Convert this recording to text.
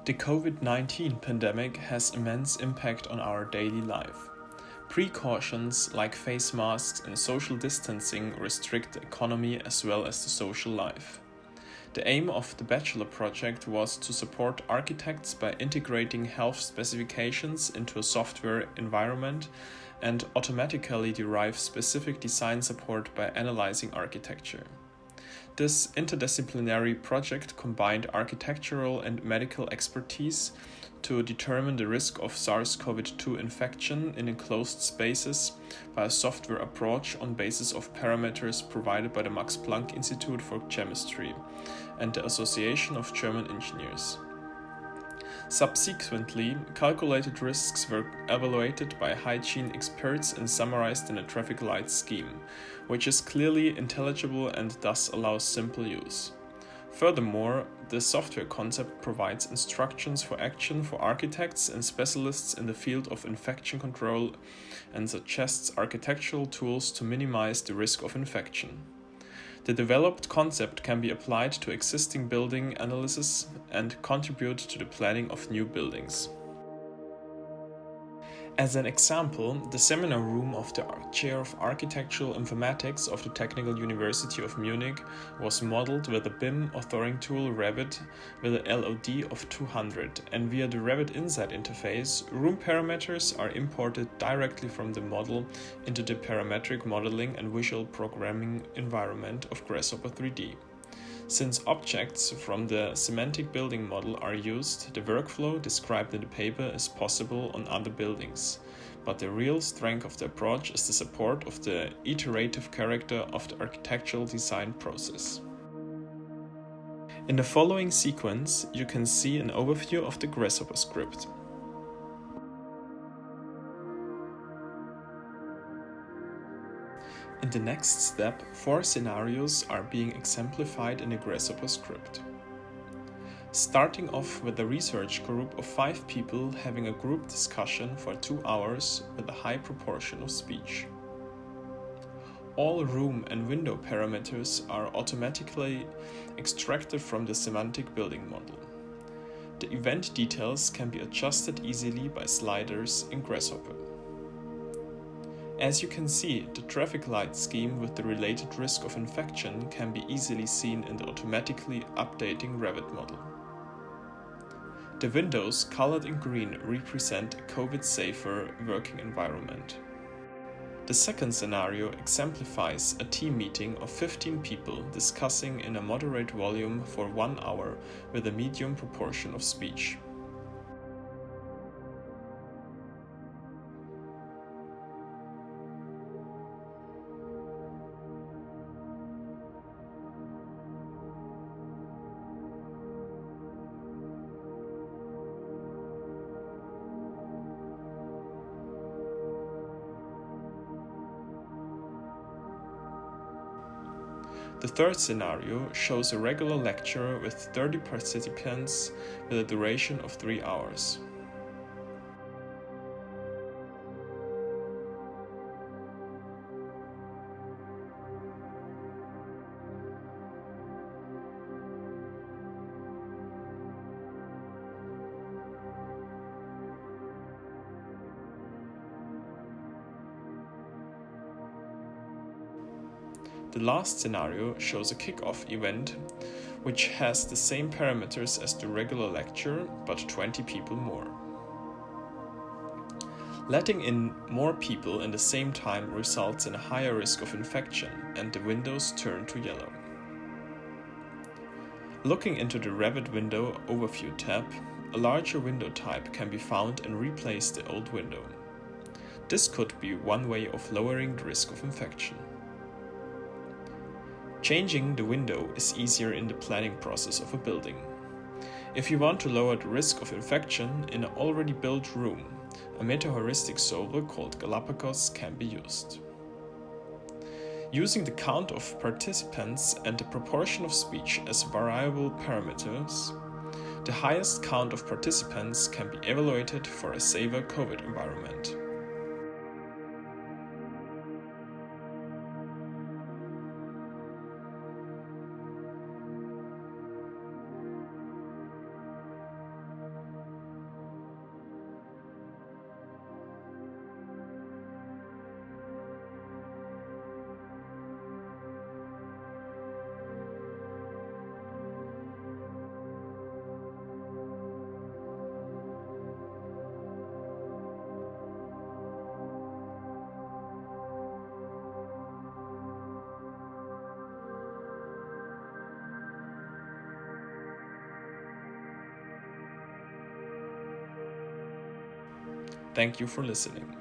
The COVID-19 pandemic has immense impact on our daily life. Precautions like face masks and social distancing restrict the economy as well as the social life. The aim of the bachelor project was to support architects by integrating health specifications into a software environment and automatically derive specific design support by analyzing architecture. This interdisciplinary project combined architectural and medical expertise to determine the risk of SARS-CoV-2 infection in enclosed spaces by a software approach on basis of parameters provided by the Max Planck Institute for Chemistry and the Association of German Engineers. Subsequently, calculated risks were evaluated by hygiene experts and summarized in a traffic light scheme, which is clearly intelligible and thus allows simple use. Furthermore, the software concept provides instructions for action for architects and specialists in the field of infection control and suggests architectural tools to minimize the risk of infection. The developed concept can be applied to existing building analysis and contribute to the planning of new buildings. As an example, the seminar room of the Chair of Architectural Informatics of the Technical University of Munich was modeled with a BIM authoring tool Revit with a LOD of 200, and via the Revit Insight interface, room parameters are imported directly from the model into the parametric modeling and visual programming environment of Grasshopper 3D. Since objects from the semantic building model are used, the workflow described in the paper is possible on other buildings, but the real strength of the approach is the support of the iterative character of the architectural design process. In the following sequence, you can see an overview of the Grasshopper script. In the next step, 4 scenarios are being exemplified in the Grasshopper script. Starting off with a research group of 5 people having a group discussion for 2 hours with a high proportion of speech. All room and window parameters are automatically extracted from the semantic building model. The event details can be adjusted easily by sliders in Grasshopper. As you can see, the traffic light scheme with the related risk of infection can be easily seen in the automatically updating Revit model. The windows colored in green represent a COVID-safer working environment. The second scenario exemplifies a team meeting of 15 people discussing in a moderate volume for 1 hour with a medium proportion of speech. The third scenario shows a regular lecture with 30 participants with a duration of 3 hours. The last scenario shows a kick-off event which has the same parameters as the regular lecture, but 20 people more. Letting in more people in the same time results in a higher risk of infection, and the windows turn to yellow. Looking into the Revit Window Overview tab, a larger window type can be found and replace the old window. This could be one way of lowering the risk of infection. Changing the window is easier in the planning process of a building. If you want to lower the risk of infection in an already built room, a meta-heuristic solver called Galapagos can be used. Using the count of participants and the proportion of speech as variable parameters, the highest count of participants can be evaluated for a safer COVID environment. Thank you for listening.